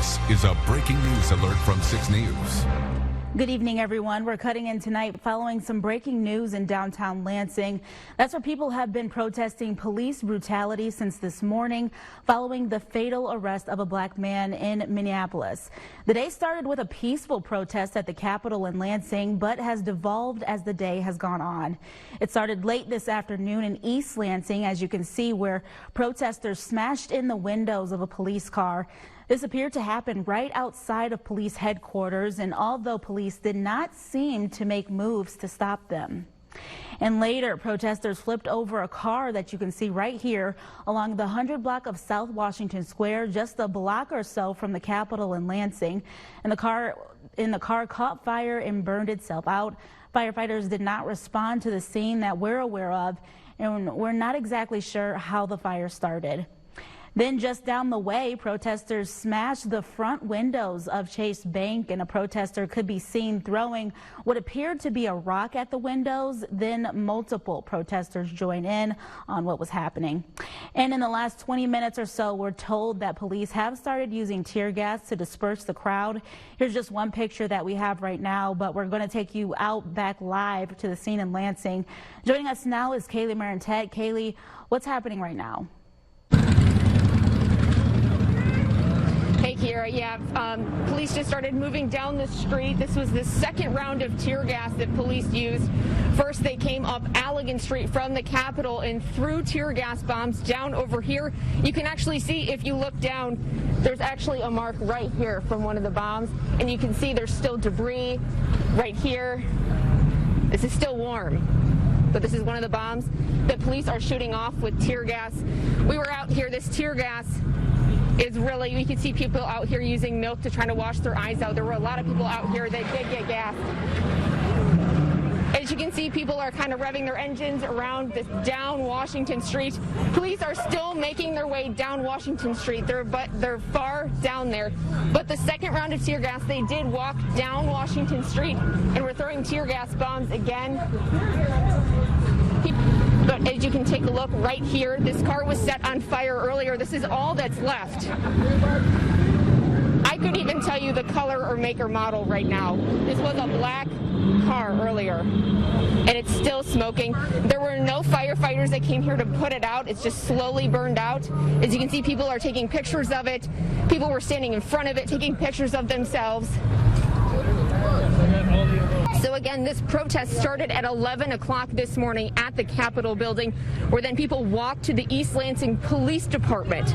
This is a breaking news alert from 6 News. Good evening, everyone. We're cutting in tonight following some breaking news in downtown Lansing. That's where people have been protesting police brutality since this morning following the fatal arrest of a black man in Minneapolis. The day started with a peaceful protest at the Capitol in Lansing, but has devolved as the day has gone on. It started late this afternoon in East Lansing, as you can see, where protesters smashed in the windows of a police car. This appeared to happen right outside of police headquarters, and although police did not seem to make moves to stop them. And later, protesters flipped over a car that you can see right here along the 100 block of South Washington Square, just a block or so from the Capitol in Lansing. And the car caught fire and burned itself out. Firefighters did not respond to the scene that we're aware of, and we're not exactly sure how the fire started. Then just down the way, protesters smashed the front windows of Chase Bank, and a protester could be seen throwing what appeared to be a rock at the windows. Then multiple protesters joined in on what was happening. And in the last 20 minutes or so, we're told that police have started using tear gas to disperse the crowd. Here's just one picture that we have right now, but we're going to take you out back live to the scene in Lansing. Joining us now is Kaylee Marentet. Kaylee, what's happening right now? Hey, Kira. Yeah, police just started moving down the street. This was the second round of tear gas that police used. First, they came up Allegan Street from the Capitol and threw tear gas bombs down over here. You can actually see, if you look down, there's actually a mark right here from one of the bombs, and you can see there's still debris right here. This is still warm, but this is one of the bombs that police are shooting off with tear gas. We were out here. This tear gas is really, we could see people out here using milk to try to wash their eyes out. There were a lot of people out here that did get gassed. As you can see, people are kind of revving their engines around this down Washington Street. Police are still making their way down Washington Street. They're far down there. But the second round of tear gas, they did walk down Washington Street and were throwing tear gas bombs again. But as you can take a look right here, this car was set on fire earlier. This is all that's left. I couldn't even tell you the color or make or model right now. This was a black car earlier, and it's still smoking. There were no firefighters that came here to put it out. It's just slowly burned out. As you can see, people are taking pictures of it. People were standing in front of it, taking pictures of themselves. So again, this protest started at 11 o'clock this morning at the Capitol building, where then people walked to the East Lansing Police Department.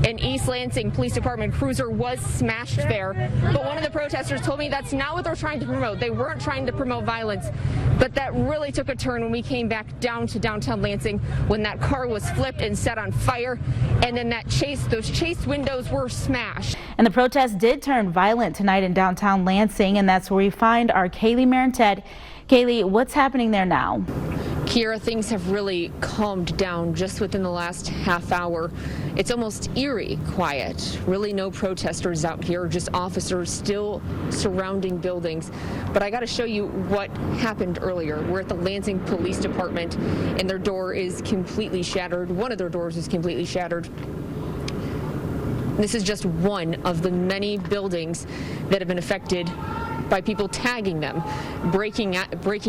An East Lansing Police Department cruiser was smashed there. But one of the protesters told me that's not what they're trying to promote. They weren't trying to promote violence. But that really took a turn when we came back down to downtown Lansing, when that car was flipped and set on fire, and then those chase windows were smashed. And the protest did turn violent tonight in downtown Lansing, and that's where we find our Kaylee Marentet. Kaylee, what's happening there now? Kira, things have really calmed down just within the last half hour. It's almost eerie quiet. Really no protesters out here, just officers still surrounding buildings. But I got to show you what happened earlier. We're at the Lansing Police Department, and their door is completely shattered. One of their doors is completely shattered. This is just one of the many buildings that have been affected by people tagging them, breaking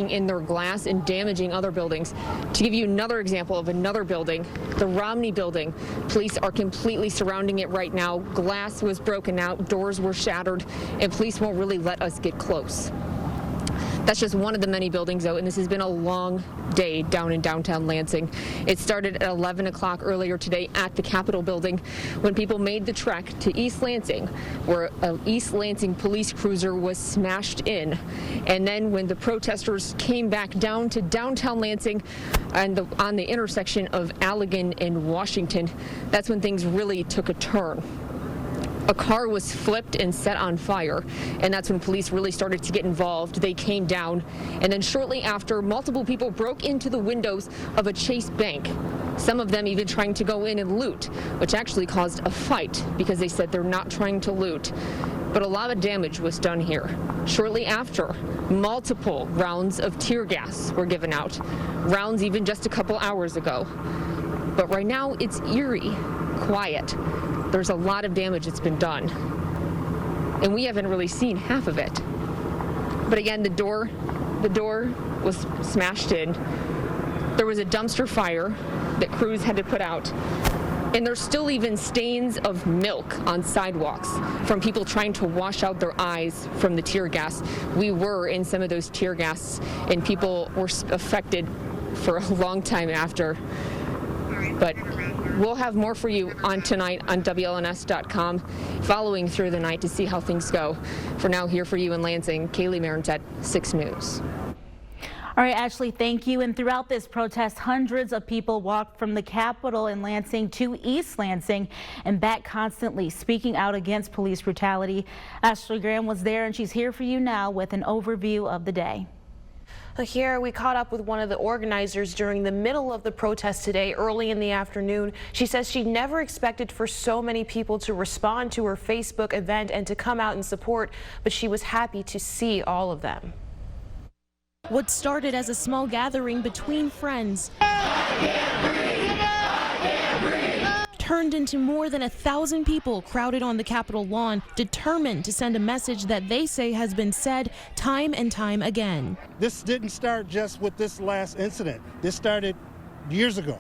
in their glass and damaging other buildings. To give you another example of another building, the Romney building, police are completely surrounding it right now. Glass was broken out, doors were shattered, and police won't really let us get close. That's just one of the many buildings, though, and this has been a long day down in downtown Lansing. It started at 11 o'clock earlier today at the Capitol building when people made the trek to East Lansing, where an East Lansing police cruiser was smashed in. And then when the protesters came back down to downtown Lansing and on the intersection of Allegan and Washington, that's when things really took a turn. A car was flipped and set on fire, and that's when police really started to get involved. They came down, and then shortly after, multiple people broke into the windows of a Chase Bank, some of them even trying to go in and loot, which actually caused a fight because they said they're not trying to loot. But a lot of damage was done here. Shortly after, multiple rounds of tear gas were given out, rounds even just a couple hours ago. But right now, it's eerie quiet. There's a lot of damage that's been done. and we haven't really seen half of it. But again, the door was smashed in. There was a dumpster fire that crews had to put out. And there's still even stains of milk on sidewalks from people trying to wash out their eyes from the tear gas. We were in some of those tear gas, and people were affected for a long time after. But we'll have more for you on tonight on WLNS.com, following through the night to see how things go. For now, here for you in Lansing, Kaylee Marentet, 6 News. All right, Ashley, thank you. And throughout this protest, hundreds of people walked from the Capitol in Lansing to East Lansing and back, constantly speaking out against police brutality. Ashley Graham was there, and she's here for you now with an overview of the day. Here we caught up with one of the organizers during the middle of the protest today, early in the afternoon. She says she never expected for so many people to respond to her Facebook event and to come out and support, but she was happy to see all of them. What started as a small gathering between friends turned into more than 1,000 people crowded on the Capitol lawn, determined to send a message that they say has been said time and time again. This didn't start just with this last incident. This started years ago.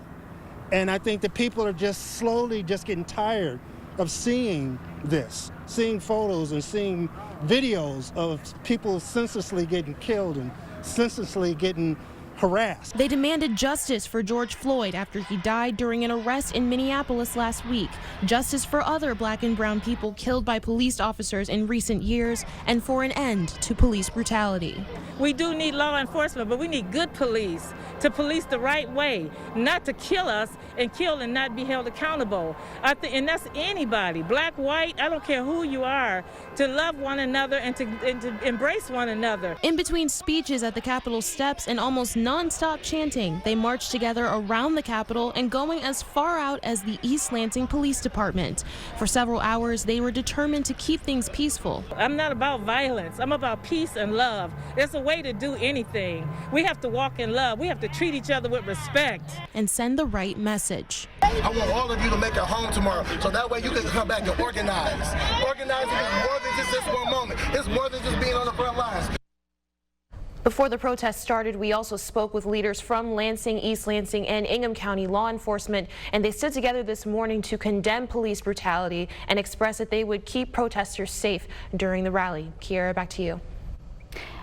And I think that people are just slowly just getting tired of seeing this, seeing photos and seeing videos of people senselessly getting killed and senselessly getting harassed. They demanded justice for George Floyd after he died during an arrest in Minneapolis last week, justice for other black and brown people killed by police officers in recent years, and for an end to police brutality. We do need law enforcement, but we need good police to police the right way, not to kill us and kill and not be held accountable. And that's anybody, black, white, I don't care who you are, to love one another and to embrace one another. In between speeches at the Capitol steps and almost non-stop chanting, they marched together around the Capitol and going as far out as the East Lansing Police Department. For several hours, they were determined to keep things peaceful. I'm not about violence. I'm about peace and love. There's a way to do anything. We have to walk in love. We have to treat each other with respect. And send the right message. I want all of you to make it home tomorrow, so that way you can come back and organize. Organizing is more than just this one moment. It's more than just being on the front lines. Before the protest started, we also spoke with leaders from Lansing, East Lansing, and Ingham County law enforcement, and they stood together this morning to condemn police brutality and express that they would keep protesters safe during the rally. Kiera, back to you.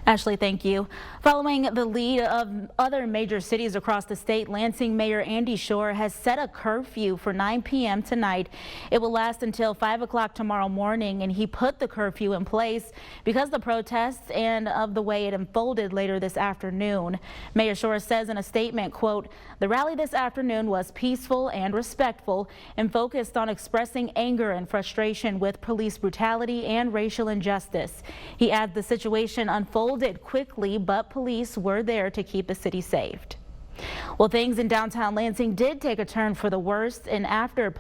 Ashley, thank you. Following the lead of other major cities across the state, Lansing Mayor Andy Shore has set a curfew for 9 p.m. tonight. It will last until 5 o'clock tomorrow morning, and he put the curfew in place because of the protests and of the way it unfolded later this afternoon. Mayor Shore says in a statement, quote, "The rally this afternoon was peaceful and respectful and focused on expressing anger and frustration with police brutality and racial injustice." He adds the situation unfolded quickly, but police were there to keep the city safe. Well, things in downtown Lansing did take a turn for the worst, and after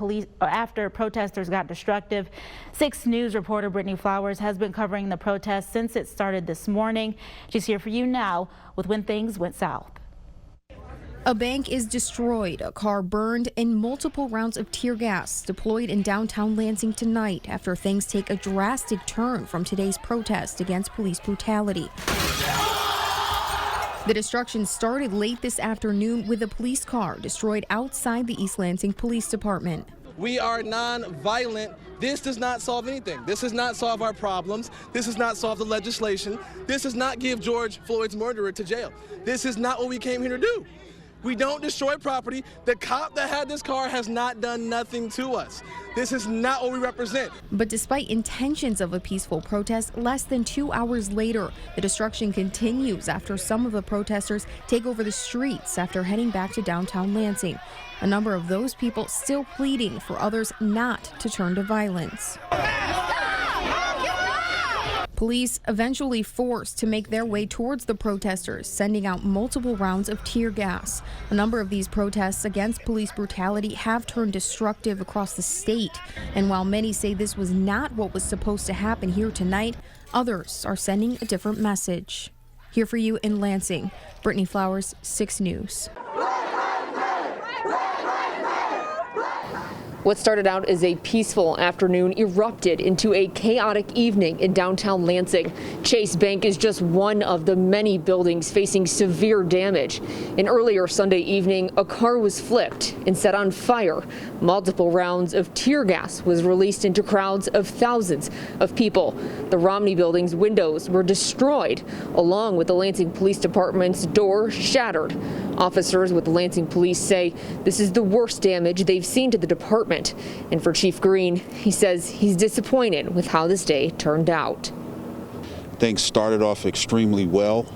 protesters got destructive. 6 News reporter Brittany Flowers has been covering the protest since it started this morning. She's here for you now with when things went south. A bank is destroyed, a car burned, and multiple rounds of tear gas deployed in downtown Lansing tonight after things take a drastic turn from today's protest against police brutality. The destruction started late this afternoon with a police car destroyed outside the East Lansing Police Department. We are non-violent. This does not solve anything. This does not solve our problems. This does not solve the legislation. This does not give George Floyd's murderer to jail. This is not what we came here to do. We don't destroy property. The cop that had this car has not done nothing to us. This is not what we represent. But despite intentions of a peaceful protest, less than 2 hours later, the destruction continues after some of the protesters take over the streets after heading back to downtown Lansing. A number of those people still pleading for others not to turn to violence. Police eventually forced to make their way towards the protesters, sending out multiple rounds of tear gas. A number of these protests against police brutality have turned destructive across the state. And while many say this was not what was supposed to happen here tonight, others are sending a different message. Here for you in Lansing, Brittany Flowers, 6 News. What started out as a peaceful afternoon erupted into a chaotic evening in downtown Lansing. Chase Bank is just one of the many buildings facing severe damage. An earlier Sunday evening, a car was flipped and set on fire. Multiple rounds of tear gas was released into crowds of thousands of people. The Romney building's windows were destroyed, along with the Lansing Police Department's door shattered. Officers with the Lansing Police say this is the worst damage they've seen to the department. And for Chief Green, he says he's disappointed with how this day turned out. Things started off extremely well,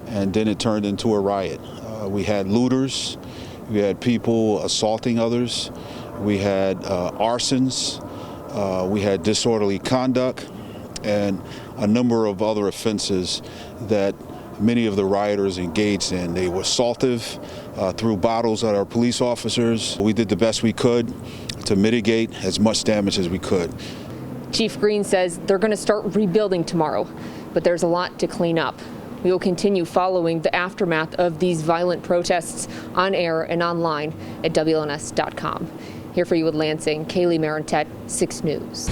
and then it turned into a riot. We had looters, we had people assaulting others, we had arsons, we had disorderly conduct, and a number of other offenses that many of the rioters engaged in. They were assaultive, threw bottles at our police officers. We did the best we could to mitigate as much damage as we could. Chief Green says they're going to start rebuilding tomorrow, but there's a lot to clean up. We will continue following the aftermath of these violent protests on air and online at WLNS.com. Here for you in Lansing, Kaylee Marentet, 6 News.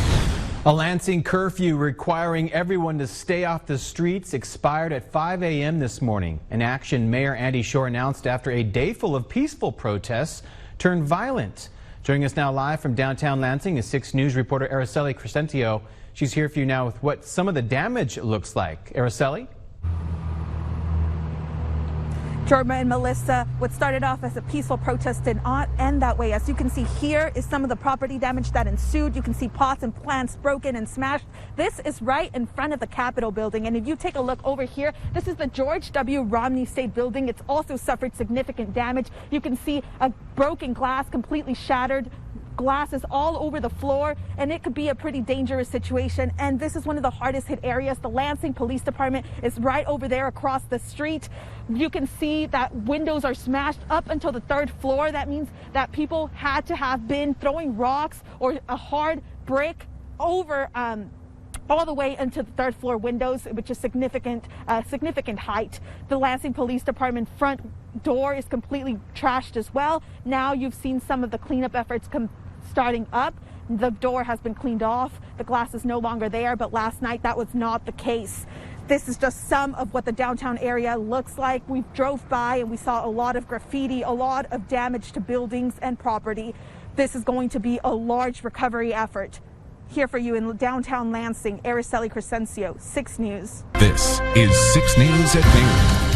A Lansing curfew requiring everyone to stay off the streets expired at 5 a.m. this morning. An action Mayor Andy Shore announced after a day full of peaceful protests turned violent. Joining us now live from downtown Lansing is 6 News reporter Araceli Crescencio. She's here for you now with what some of the damage looks like. Araceli? Jorma and Melissa, what started off as a peaceful protest did not end that way. As you can see, here is some of the property damage that ensued. You can see pots and plants broken and smashed. This is right in front of the Capitol building. And if you take a look over here, this is the George W. Romney State Building. It's also suffered significant damage. You can see a broken glass, completely shattered. Glass is all over the floor, and it could be a pretty dangerous situation. And this is one of the hardest hit areas. The Lansing Police Department is right over there across the street. You can see that windows are smashed up until the 3rd floor. That means that people had to have been throwing rocks or a hard brick over all the way into the 3rd floor windows, which is significant height. The Lansing Police Department front door is completely trashed as well. Now you've seen some of the cleanup efforts starting up. The door has been cleaned off. The glass is no longer there, but last night that was not the case. This is just some of what the downtown area looks like. We drove by and we saw a lot of graffiti, a lot of damage to buildings and property. This is going to be a large recovery effort. Here for you in downtown Lansing, Araceli Crescencio, 6 News. This is 6 News at noon.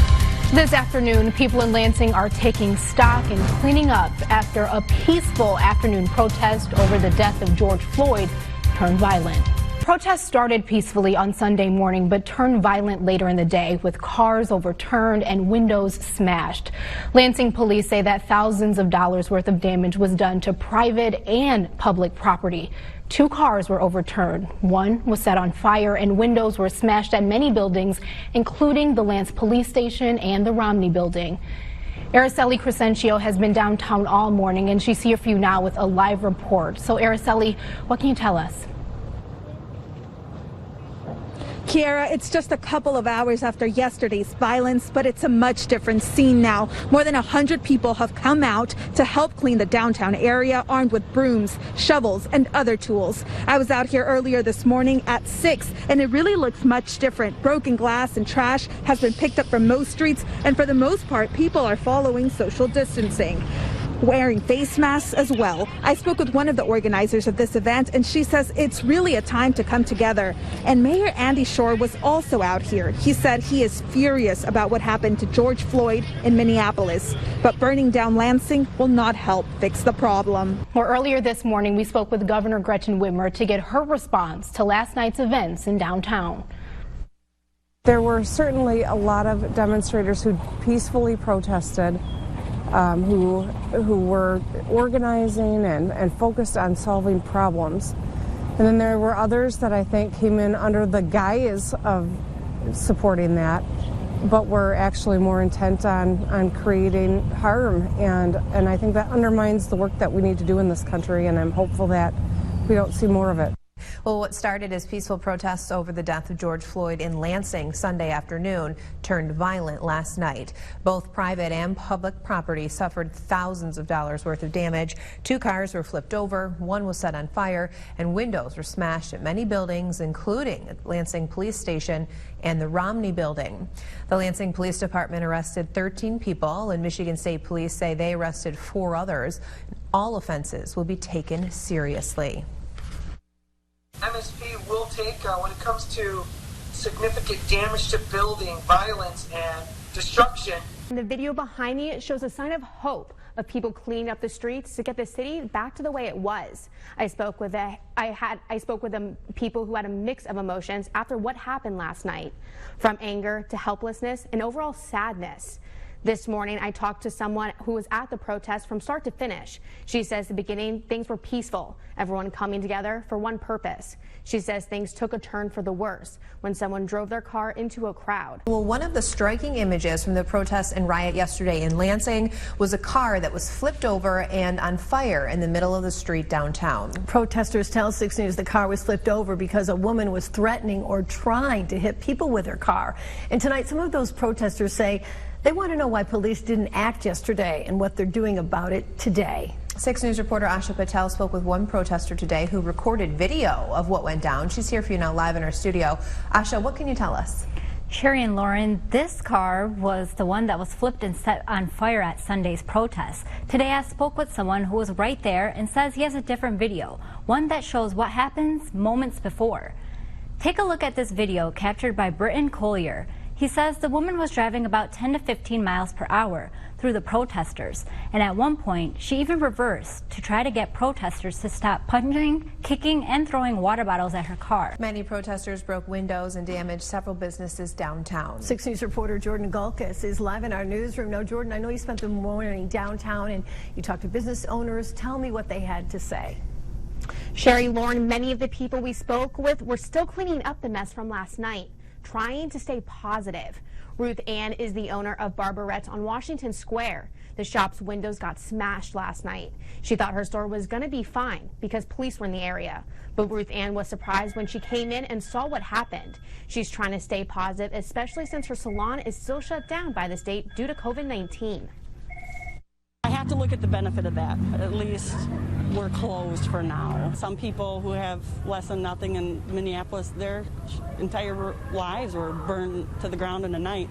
This afternoon, people in Lansing are taking stock and cleaning up after a peaceful afternoon protest over the death of George Floyd turned violent. Protests started peacefully on Sunday morning but turned violent later in the day with cars overturned and windows smashed. Lansing police say that thousands of dollars worth of damage was done to private and public property. 2 cars were overturned. 1 was set on fire and windows were smashed at many buildings, including the Lance Police Station and the Romney building. Araceli Crescencio has been downtown all morning and she's here for you now with a live report. So Araceli, what can you tell us? Kiara, it's just a couple of hours after yesterday's violence, but it's a much different scene now. More than 100 people have come out to help clean the downtown area, armed with brooms, shovels, and other tools. I was out here earlier this morning at 6, and it really looks much different. Broken glass and trash has been picked up from most streets, and for the most part, people are following social distancing, wearing face masks as well. I spoke with one of the organizers of this event, and she says it's really a time to come together. And Mayor Andy Shore was also out here. He said he is furious about what happened to George Floyd in Minneapolis, but burning down Lansing will not help fix the problem. Well, earlier this morning, we spoke with Governor Gretchen Whitmer to get her response to last night's events in downtown. There were certainly a lot of demonstrators who peacefully protested, who were organizing and focused on solving problems. And then there were others that I think came in under the guise of supporting that, but were actually more intent on creating harm. And I think that undermines the work that we need to do in this country, and I'm hopeful that we don't see more of it. Well, what started as peaceful protests over the death of George Floyd in Lansing Sunday afternoon turned violent last night. Both private and public property suffered thousands of dollars worth of damage. 2 cars were flipped over, 1 was set on fire, and windows were smashed at many buildings, including at Lansing Police Station and the Romney Building. The Lansing Police Department arrested 13 people, and Michigan State Police say they arrested 4 others. All offenses will be taken seriously. MSP will take, when it comes to significant damage to building, violence, and destruction. The video behind me shows a sign of hope of people cleaning up the streets to get the city back to the way it was. I spoke with people who had a mix of emotions after what happened last night, from anger to helplessness and overall sadness. This morning, I talked to someone who was at the protest from start to finish. She says the beginning, things were peaceful, everyone coming together for one purpose. She says things took a turn for the worse when someone drove their car into a crowd. Well, one of the striking images from the protest and riot yesterday in Lansing was a car that was flipped over and on fire in the middle of the street downtown. Protesters tell 6 News the car was flipped over because a woman was threatening or trying to hit people with her car. And tonight, some of those protesters say they want to know why police didn't act yesterday and what they're doing about it today. 6 News reporter Asha Patel spoke with one protester today who recorded video of what went down. She's here for you now live in our studio. Asha, what can you tell us? Sherry and Lauren, this car was the one that was flipped and set on fire at Sunday's protest. Today I spoke with someone who was right there and says he has a different video, one that shows what happens moments before. Take a look at this video captured by Britton Collier. He says the woman was driving about 10 to 15 miles per hour through the protesters, and at one point she even reversed to try to get protesters to stop punching, kicking, and throwing water bottles at her car. Many protesters broke windows and damaged several businesses downtown. 6 News reporter Jordan Gulkis is live in our newsroom. Now, Jordan, I know you spent the morning downtown and you talked to business owners. Tell me what they had to say. Sherry, Lauren, many of the people we spoke with were still cleaning up the mess from last night, trying to stay positive. Ruth Ann is the owner of Barbarette's on Washington Square. The shop's windows got smashed last night. She thought her store was going to be fine because police were in the area. But Ruth Ann was surprised when she came in and saw what happened. She's trying to stay positive, especially since her salon is still shut down by the state due to COVID-19. I have to look at the benefit of that. At least we're closed for now. Some people who have less than nothing in Minneapolis, their entire lives were burned to the ground in a night.